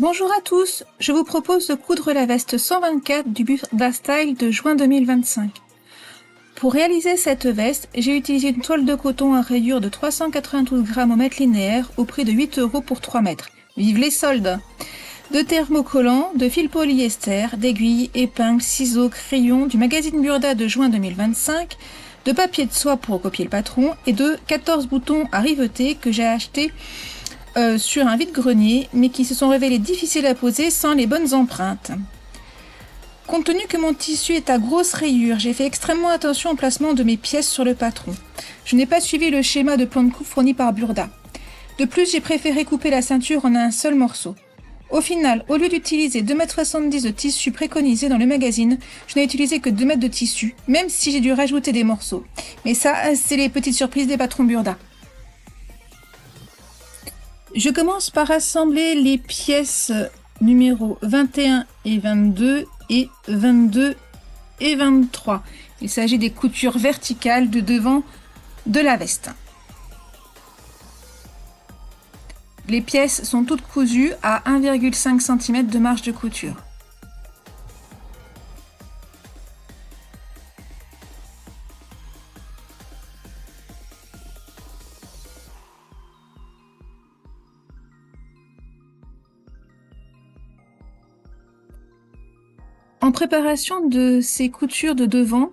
Bonjour à tous, je vous propose de coudre la veste 124 du Burda Style de juin 2025. Pour réaliser cette veste, j'ai utilisé une toile de coton à rayures de 392 grammes au mètre linéaire au prix de 8 € pour 3 mètres. Vive les soldes! De thermocollants, de fil polyester, d'aiguilles, épingles, ciseaux, crayons du magazine Burda de juin 2025, de papier de soie pour recopier le patron et de 14 boutons à riveter que j'ai achetés sur un vide-grenier, mais qui se sont révélés difficiles à poser sans les bonnes empreintes. Compte tenu que mon tissu est à grosses rayures, j'ai fait extrêmement attention au placement de mes pièces sur le patron. Je n'ai pas suivi le schéma de plan de coupe fourni par Burda. De plus, j'ai préféré couper la ceinture en un seul morceau. Au final, au lieu d'utiliser 2,70 m de tissu préconisé dans le magazine, je n'ai utilisé que 2 mètres de tissu, même si j'ai dû rajouter des morceaux. Mais ça, c'est les petites surprises des patrons Burda. Je commence par assembler les pièces numéros 21 et 22 et 22 et 23. Il s'agit des coutures verticales de devant de la veste. Les pièces sont toutes cousues à 1,5 cm de marge de couture. En préparation de ces coutures de devant,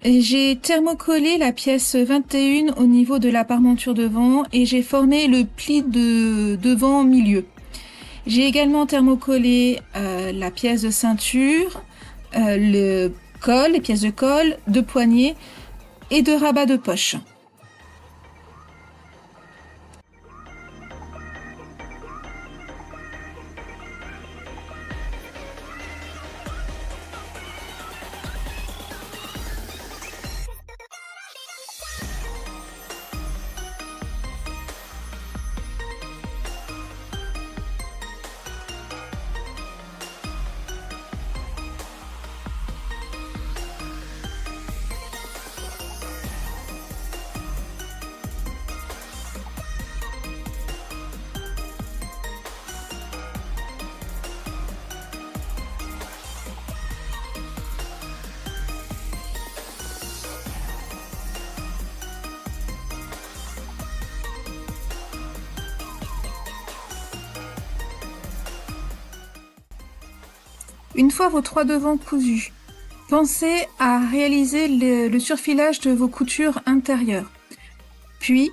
j'ai thermocollé la pièce 21 au niveau de la parmenture devant et j'ai formé le pli de devant milieu. J'ai également thermocollé la pièce de ceinture, le col, les pièces de col, de poignet et de rabat de poche. Une fois vos 3 devants cousus, pensez à réaliser le surfilage de vos coutures intérieures. Puis,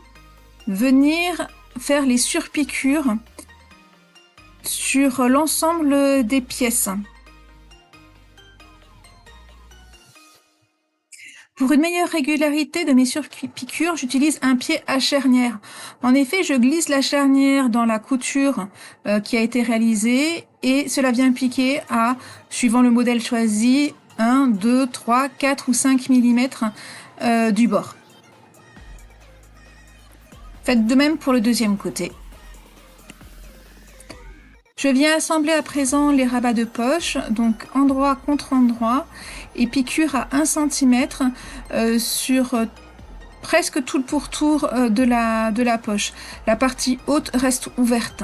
venir faire les surpiqûres sur l'ensemble des pièces. Pour une meilleure régularité de mes surpiqûres, j'utilise un pied à charnière. En effet, je glisse la charnière dans la couture qui a été réalisée et cela vient piquer à, suivant le modèle choisi, 1, 2, 3, 4 ou 5 mm du bord. Faites de même pour le deuxième côté. Je viens assembler à présent les rabats de poche, donc endroit contre endroit, et piqûre à 1 cm sur presque tout le pourtour de la poche. La partie haute reste ouverte.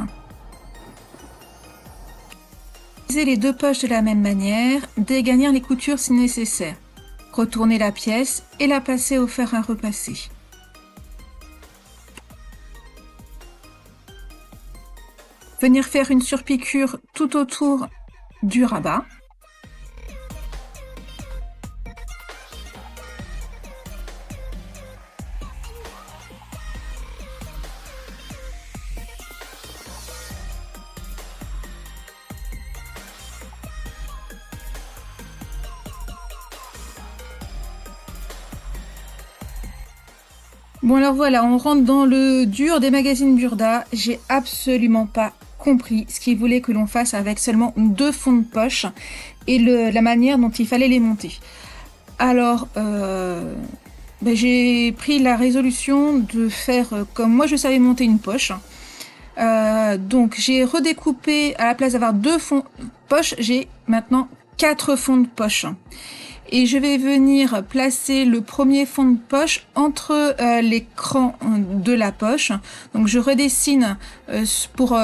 Utilisez les deux poches de la même manière, dégarnir les coutures si nécessaire. Retournez la pièce et la passer au fer à repasser. Venir faire une surpiqûre tout autour du rabat. Bon alors voilà, on rentre dans le dur des magazines Burda. J'ai absolument pas compris ce qu'il voulait que l'on fasse avec seulement 2 fonds de poche et la manière dont il fallait les monter. Alors, j'ai pris la résolution de faire comme moi je savais monter une poche. Donc j'ai redécoupé, à la place d'avoir 2 fonds de poche, j'ai maintenant 4 fonds de poche. Et je vais venir placer le premier fond de poche entre les crans de la poche. Donc je redessine pour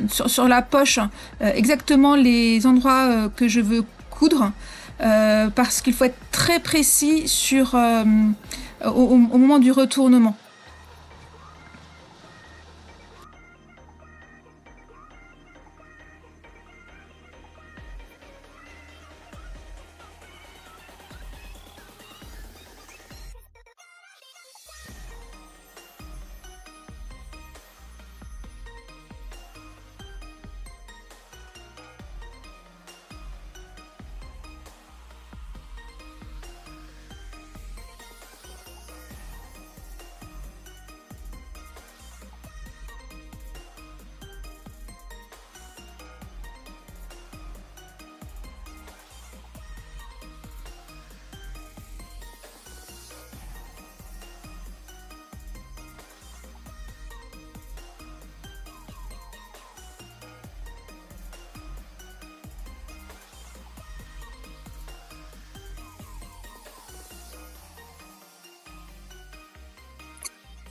sur la poche exactement les endroits que je veux coudre, parce qu'il faut être très précis au moment du retournement.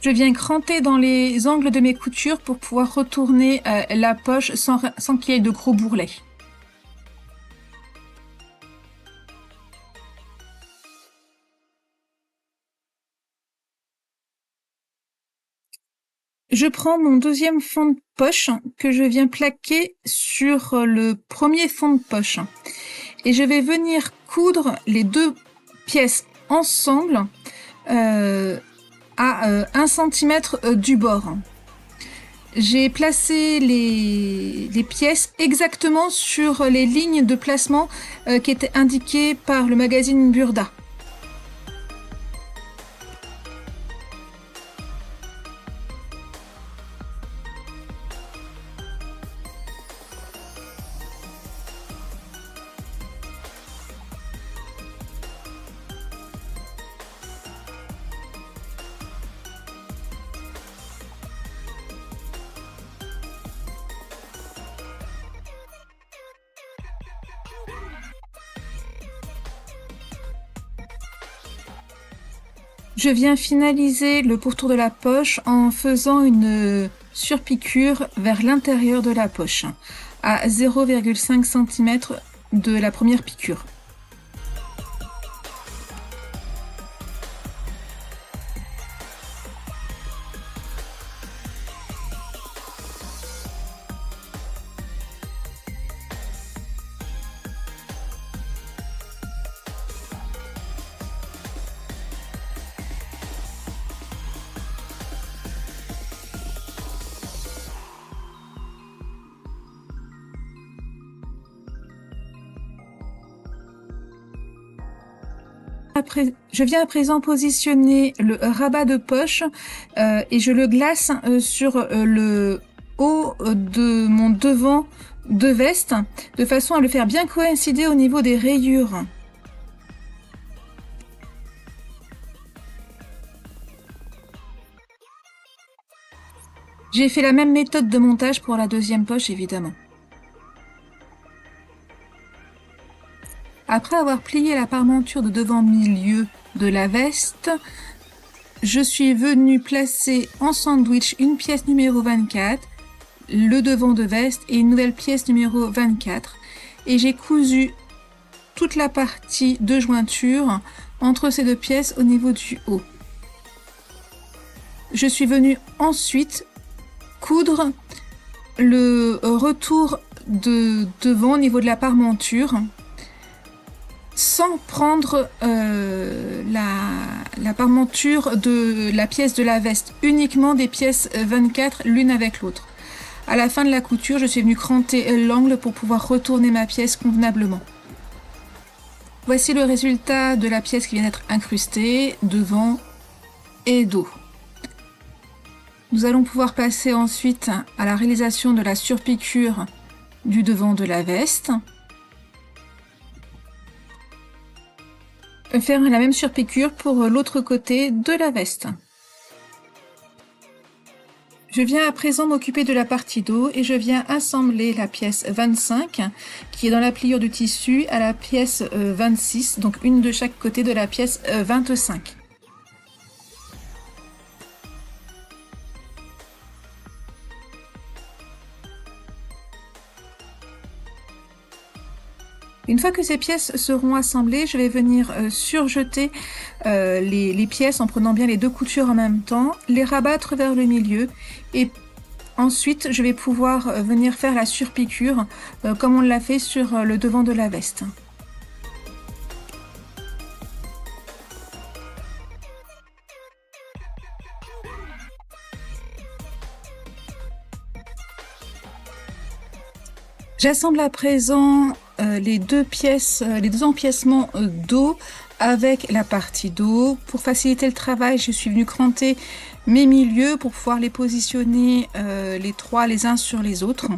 Je viens cranter dans les angles de mes coutures pour pouvoir retourner la poche sans qu'il y ait de gros bourrelets. Je prends mon deuxième fond de poche que je viens plaquer sur le premier fond de poche. Et je vais venir coudre les deux pièces ensemble à 1 cm du bord. J'ai placé les pièces exactement sur les lignes de placement qui étaient indiquées par le magazine Burda. Je viens finaliser le pourtour de la poche en faisant une surpiqûre vers l'intérieur de la poche, à 0,5 cm de la première piqûre. Je viens à présent positionner le rabat de poche et je le glace sur le haut de mon devant de veste, de façon à le faire bien coïncider au niveau des rayures. J'ai fait la même méthode de montage pour la deuxième poche, évidemment. Après avoir plié la parmenture de devant-milieu de la veste, je suis venue placer en sandwich une pièce numéro 24, le devant de veste et une nouvelle pièce numéro 24. Et j'ai cousu toute la partie de jointure entre ces deux pièces au niveau du haut. Je suis venue ensuite coudre le retour de devant au niveau de la parmenture, sans prendre la parmenture de la pièce de la veste, uniquement des pièces 24 l'une avec l'autre. À la fin de la couture, je suis venue cranter l'angle pour pouvoir retourner ma pièce convenablement. Voici le résultat de la pièce qui vient d'être incrustée, devant et dos. Nous allons pouvoir passer ensuite à la réalisation de la surpiqûre du devant de la veste. Faire la même surpiqûre pour l'autre côté de la veste. Je viens à présent m'occuper de la partie dos et je viens assembler la pièce 25 qui est dans la pliure du tissu à la pièce 26, donc une de chaque côté de la pièce 25. Une fois que ces pièces seront assemblées, je vais venir surjeter les pièces en prenant bien les deux coutures en même temps, les rabattre vers le milieu et ensuite je vais pouvoir venir faire la surpiqûre comme on l'a fait sur le devant de la veste. J'assemble à présent les deux pièces, les deux empiècements dos avec la partie dos. Pour faciliter le travail, je suis venue cranter mes milieux pour pouvoir les positionner les trois les uns sur les autres.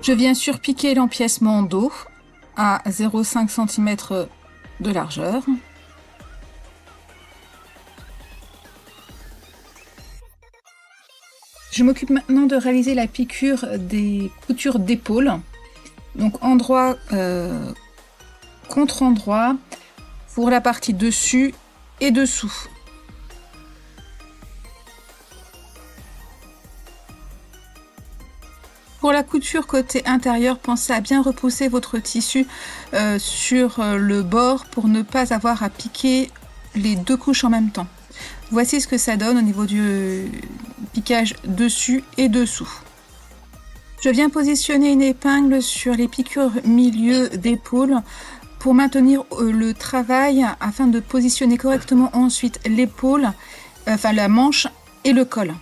Je viens surpiquer l'empiècement dos à 0,5 cm de largeur. Je m'occupe maintenant de réaliser la piqûre des coutures d'épaule. Donc endroit contre endroit pour la partie dessus et dessous. Pour la couture côté intérieur, pensez à bien repousser votre tissu sur le bord pour ne pas avoir à piquer les deux couches en même temps. Voici ce que ça donne au niveau du piquage dessus et dessous. Je viens positionner une épingle sur les piqûres milieu d'épaule pour maintenir le travail afin de positionner correctement ensuite l'épaule, enfin la manche et le col.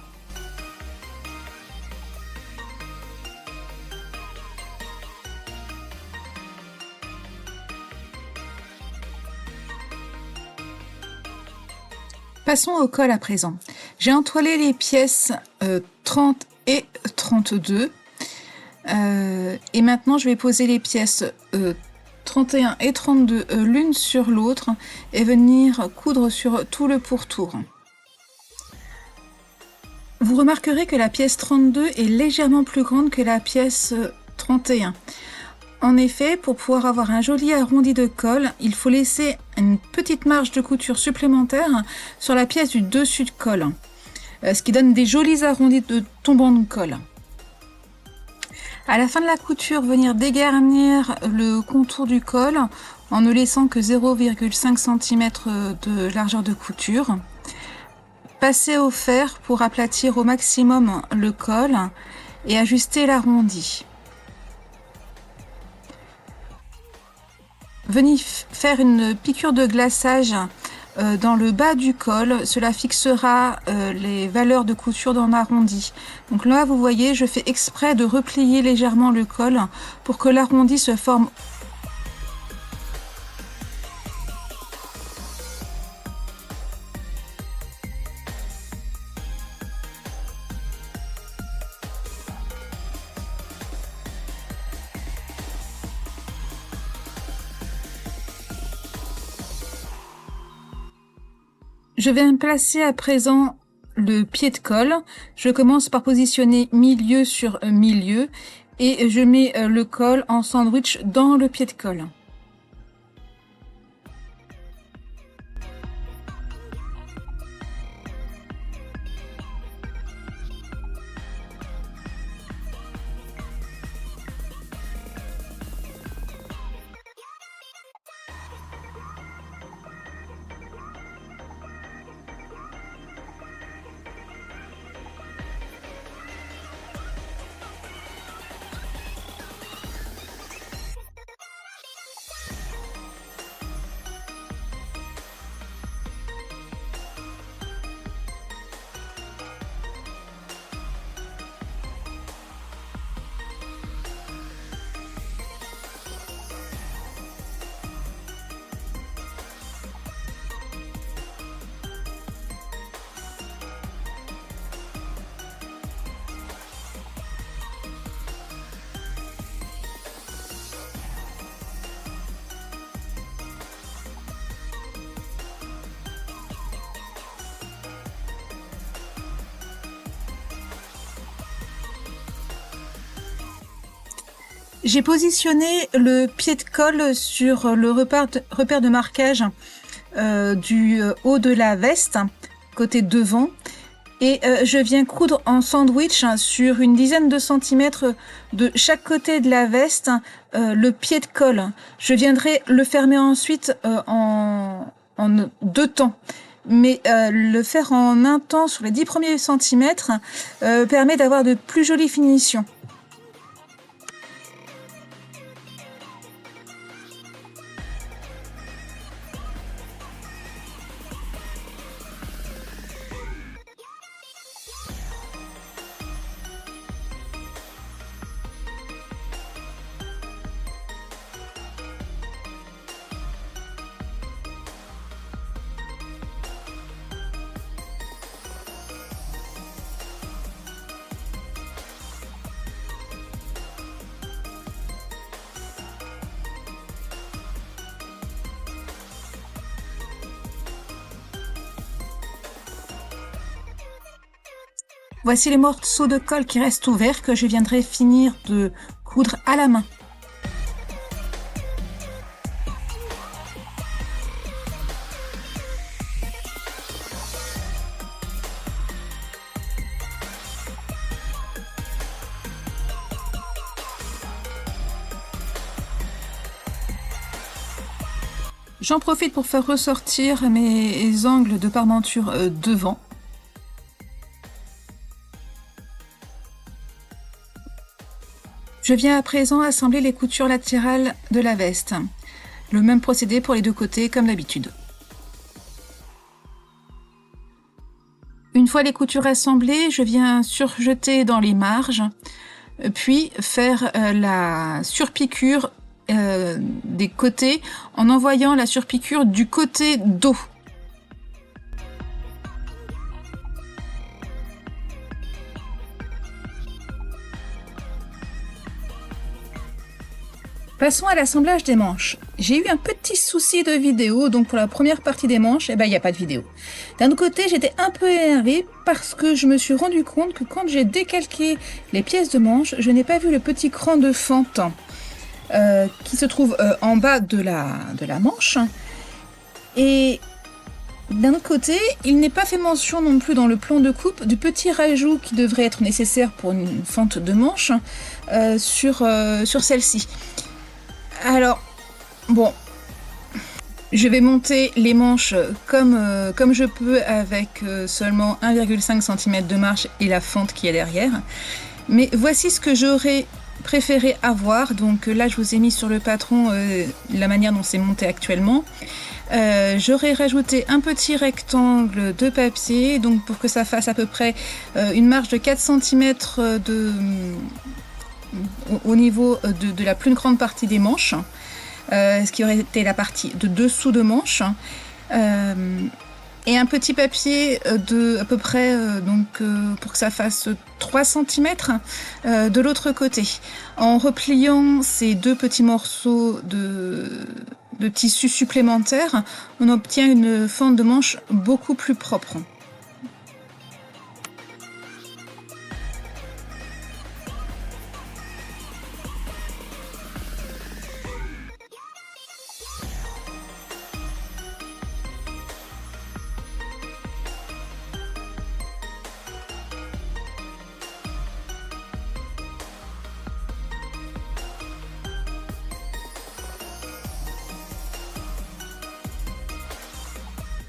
Passons au col à présent. J'ai entoilé les pièces 30 et 32 et maintenant je vais poser les pièces 31 et 32 l'une sur l'autre et venir coudre sur tout le pourtour. Vous remarquerez que la pièce 32 est légèrement plus grande que la pièce 31. En effet, pour pouvoir avoir un joli arrondi de col, il faut laisser une petite marge de couture supplémentaire sur la pièce du dessus de col, ce qui donne des jolis arrondis de tombant de col. À la fin de la couture, venir dégarnir le contour du col en ne laissant que 0,5 cm de largeur de couture. Passer au fer pour aplatir au maximum le col et ajuster l'arrondi. Venez faire une piqûre de glaçage dans le bas du col, cela fixera les valeurs de couture dans l'arrondi. Donc là vous voyez, je fais exprès de replier légèrement le col pour que l'arrondi se forme. Je vais placer à présent le pied de col. Je commence par positionner milieu sur milieu et je mets le col en sandwich dans le pied de col. J'ai positionné le pied de colle sur le repère de marquage du haut de la veste, côté devant, et je viens coudre en sandwich sur une dizaine de centimètres de chaque côté de la veste le pied de colle. Je viendrai le fermer ensuite en 2 temps. Mais le faire en un temps sur les 10 premiers centimètres permet d'avoir de plus jolies finitions. Voici les morceaux de colle qui restent ouverts que je viendrai finir de coudre à la main. J'en profite pour faire ressortir mes angles de parmenture devant. Je viens à présent assembler les coutures latérales de la veste. Le même procédé pour les 2 côtés comme d'habitude. Une fois les coutures assemblées, je viens surjeter dans les marges, puis faire la surpiqûre des côtés en envoyant la surpiqûre du côté dos. Passons à l'assemblage des manches. J'ai eu un petit souci de vidéo, donc pour la première partie des manches, il n'y a pas de vidéo. D'un autre côté, j'étais un peu énervée parce que je me suis rendu compte que quand j'ai décalqué les pièces de manches, je n'ai pas vu le petit cran de fente qui se trouve en bas de la manche. Et d'un autre côté, il n'est pas fait mention non plus dans le plan de coupe du petit rajout qui devrait être nécessaire pour une fente de manche sur celle-ci. Alors, bon, je vais monter les manches comme je peux avec seulement 1,5 cm de marge et la fente qui est derrière. Mais voici ce que j'aurais préféré avoir. Donc là, je vous ai mis sur le patron la manière dont c'est monté actuellement. J'aurais rajouté un petit rectangle de papier, donc pour que ça fasse à peu près une marge de 4 cm au niveau de la plus grande partie des manches, ce qui aurait été la partie de dessous de manche, et un petit papier de à peu près pour que ça fasse 3 cm de l'autre côté. En repliant ces 2 petits morceaux de tissu supplémentaire, on obtient une fente de manche beaucoup plus propre.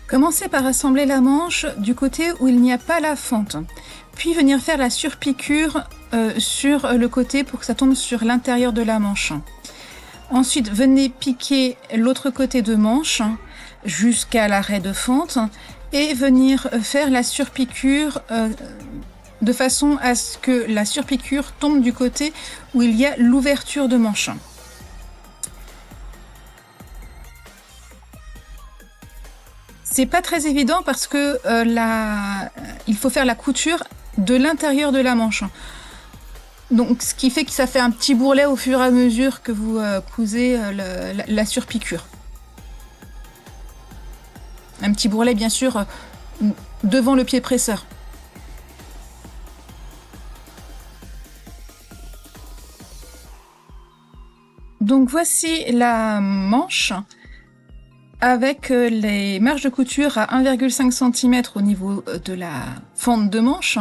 Commencez par assembler la manche du côté où il n'y a pas la fente, puis venir faire la surpiqûre sur le côté pour que ça tombe sur l'intérieur de la manche. Ensuite, venez piquer l'autre côté de manche jusqu'à l'arrêt de fente et venir faire la surpiqûre de façon à ce que la surpiqûre tombe du côté où il y a l'ouverture de manche. C'est pas très évident parce que il faut faire la couture de l'intérieur de la manche. Donc, ce qui fait que ça fait un petit bourrelet au fur et à mesure que vous cousez la surpiqûre. Un petit bourrelet, bien sûr, devant le pied presseur. Donc voici la manche avec les marges de couture à 1,5 cm au niveau de la fente de manche.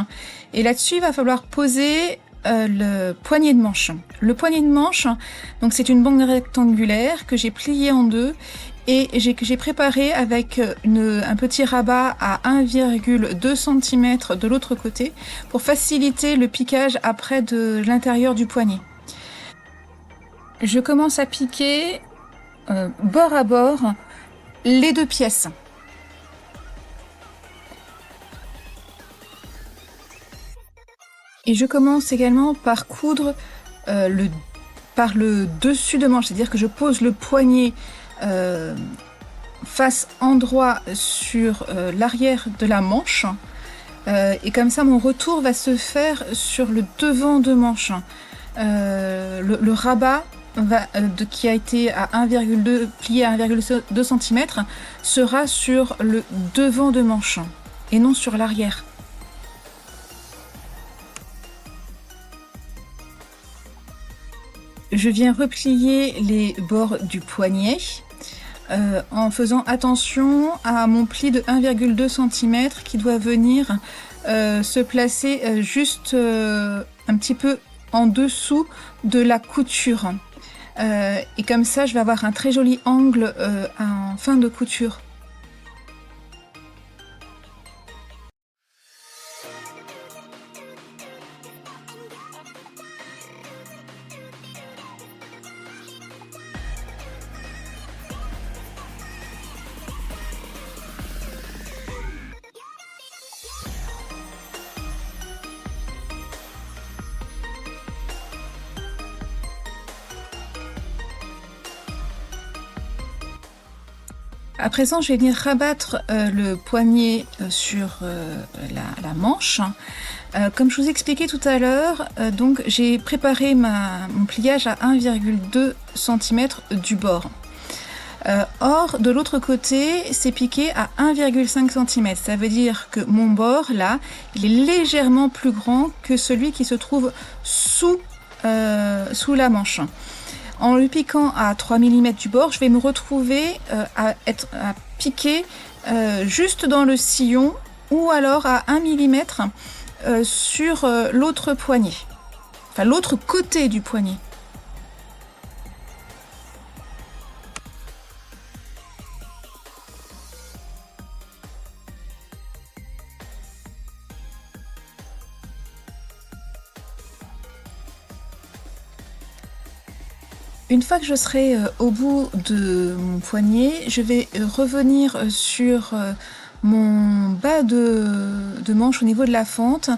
Et là-dessus, il va falloir poser le poignet de manche. Le poignet de manche, donc c'est une bande rectangulaire que j'ai pliée en deux et que j'ai préparé avec un petit rabat à 1,2 cm de l'autre côté pour faciliter le piquage après de l'intérieur du poignet. Je commence à piquer bord à bord les deux pièces. Et je commence également par coudre par le dessus de manche, c'est-à-dire que je pose le poignet face endroit sur l'arrière de la manche. Et comme ça, mon retour va se faire sur le devant de manche. Le rabat qui a été à 1,2 plié à 1,2 cm sera sur le devant de manche et non sur l'arrière. Je viens replier les bords du poignet en faisant attention à mon pli de 1,2 cm qui doit venir se placer juste un petit peu en dessous de la couture. Et comme ça, je vais avoir un très joli angle en fin de couture. À présent, je vais venir rabattre le poignet sur la manche. Comme je vous expliquais tout à l'heure, donc j'ai préparé mon pliage à 1,2 cm du bord. Or, de l'autre côté, c'est piqué à 1,5 cm. Ça veut dire que mon bord, là, il est légèrement plus grand que celui qui se trouve sous la manche. En le piquant à 3 mm du bord, je vais me retrouver à piquer juste dans le sillon ou alors à 1 mm sur l'autre poignet, enfin l'autre côté du poignet. Une fois que je serai au bout de mon poignet, je vais revenir sur mon bas de manche au niveau de la fente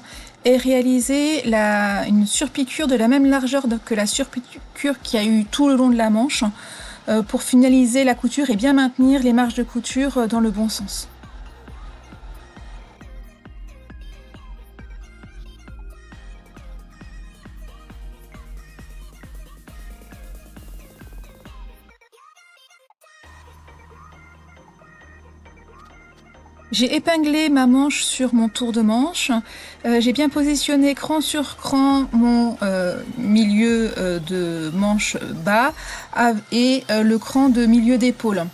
et réaliser une surpiqûre de la même largeur que la surpiqûre qu'il y a eu tout le long de la manche pour finaliser la couture et bien maintenir les marges de couture dans le bon sens. J'ai épinglé ma manche sur mon tour de manche. J'ai bien positionné cran sur cran mon milieu de manche bas et le cran de milieu d'épaule.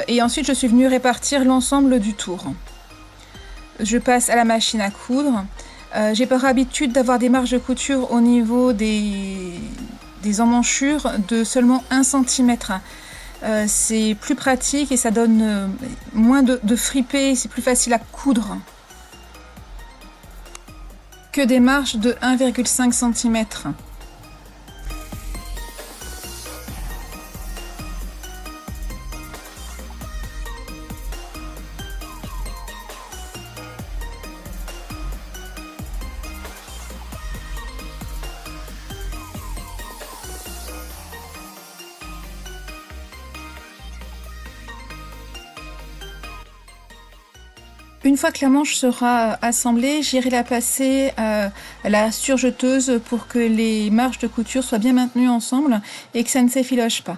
Et ensuite, je suis venue répartir l'ensemble du tour. Je passe à la machine à coudre. J'ai par habitude d'avoir des marges de couture au niveau des emmanchures de seulement 1 cm. C'est plus pratique et ça donne moins de fripé, c'est plus facile à coudre que des marges de 1,5 cm. Une fois que la manche sera assemblée, j'irai la passer à la surjeteuse pour que les marges de couture soient bien maintenues ensemble et que ça ne s'effiloche pas.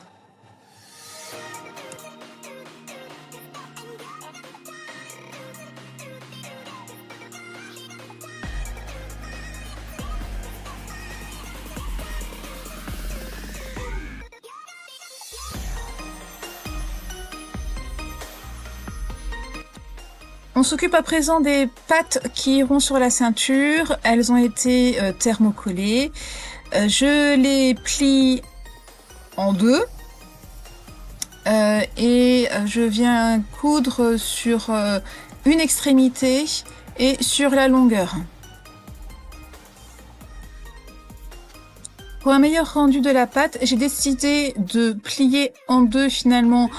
On s'occupe à présent des pattes qui iront sur la ceinture. Elles ont été thermocollées. Je les plie en deux et je viens coudre sur une extrémité et sur la longueur. Pour un meilleur rendu de la pâte, j'ai décidé de plier en deux finalement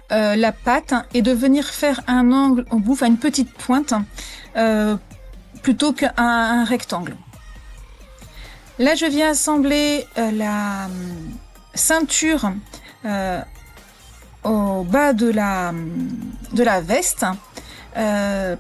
la pâte et de venir faire un angle au bout, enfin une petite pointe, plutôt qu'un rectangle. Là, je viens assembler la ceinture au bas de la veste.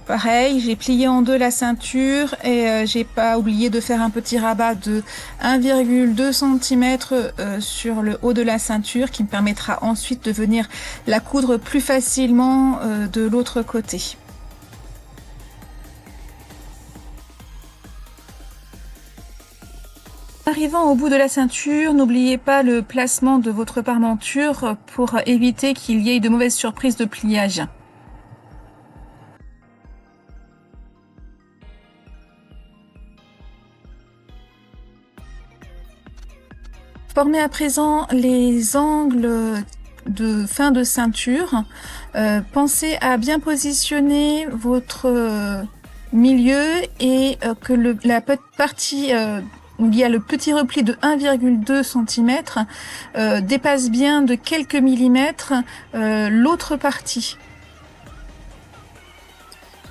Pareil, j'ai plié en deux la ceinture et j'ai pas oublié de faire un petit rabat de 1,2 cm sur le haut de la ceinture qui me permettra ensuite de venir la coudre plus facilement de l'autre côté. Arrivant au bout de la ceinture, n'oubliez pas le placement de votre parmenture pour éviter qu'il y ait de mauvaises surprises de pliage. Formez à présent les angles de fin de ceinture. Pensez à bien positionner votre milieu et que la partie où il y a le petit repli de 1,2 cm dépasse bien de quelques millimètres l'autre partie.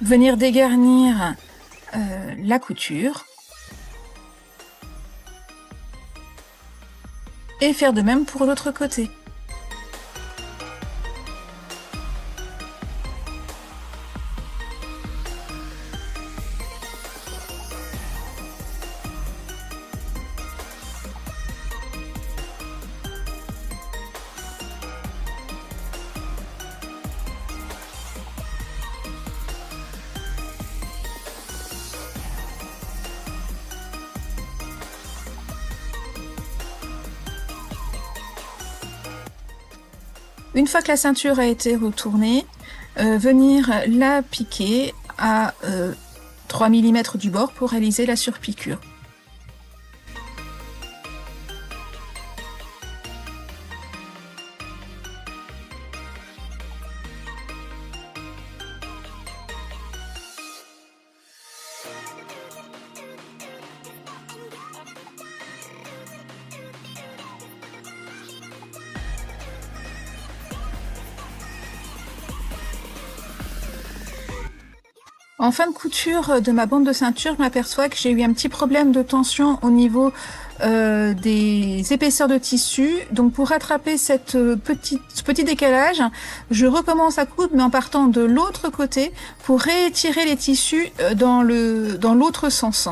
Venir dégarnir la couture. Et faire de même pour l'autre côté. Une fois que la ceinture a été retournée, venir la piquer à 3 mm du bord pour réaliser la surpiqûre. En fin de couture de ma bande de ceinture, je m'aperçois que j'ai eu un petit problème de tension au niveau des épaisseurs de tissu. Donc pour rattraper ce petit décalage, je recommence à coudre mais en partant de l'autre côté pour réétirer les tissus dans l'autre sens.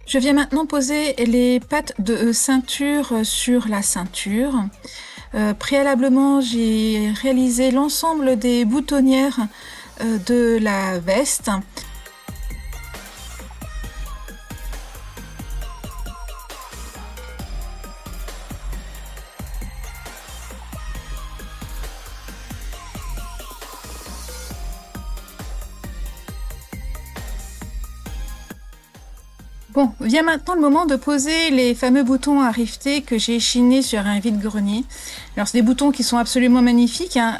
Je viens maintenant poser les pattes de ceinture sur la ceinture. Préalablement, j'ai réalisé l'ensemble des boutonnières de la veste. Bon, vient maintenant le moment de poser les fameux boutons à rifter que j'ai chinés sur un vide-grenier. Alors, c'est des boutons qui sont absolument magnifiques, hein,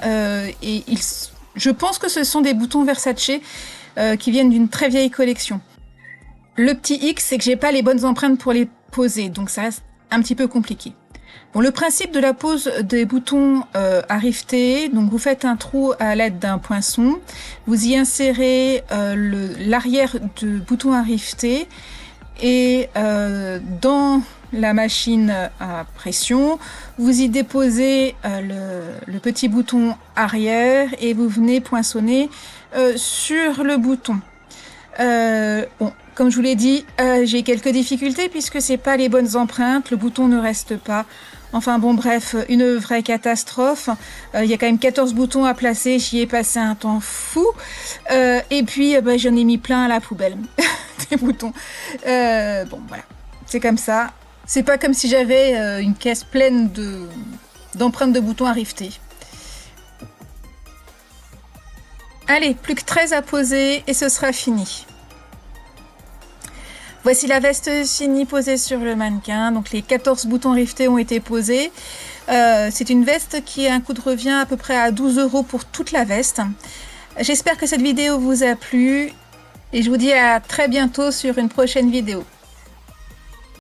et je pense que ce sont des boutons Versace qui viennent d'une très vieille collection. Le petit X, c'est que j'ai pas les bonnes empreintes pour les poser, donc ça reste un petit peu compliqué. Bon, le principe de la pose des boutons à rifter, donc vous faites un trou à l'aide d'un poinçon, vous y insérez l'arrière du bouton à rifter, et dans la machine à pression, vous y déposez le petit bouton arrière et vous venez poinçonner sur le bouton. Bon, comme je vous l'ai dit, j'ai quelques difficultés puisque c'est pas les bonnes empreintes, le bouton ne reste pas Enfin bon, bref, une vraie catastrophe. Il y a quand même 14 boutons à placer, j'y ai passé un temps fou. Et puis, bah, j'en ai mis plein à la poubelle, des boutons. Bon, voilà, c'est comme ça. C'est pas comme si j'avais une caisse pleine d'empreintes de boutons à rifter. Allez, plus que 13 à poser et ce sera fini. Voici la veste finie posée sur le mannequin. Donc les 14 boutons riftés ont été posés. C'est une veste qui a un coût de revient à peu près à 12 € pour toute la veste. J'espère que cette vidéo vous a plu et je vous dis à très bientôt sur une prochaine vidéo.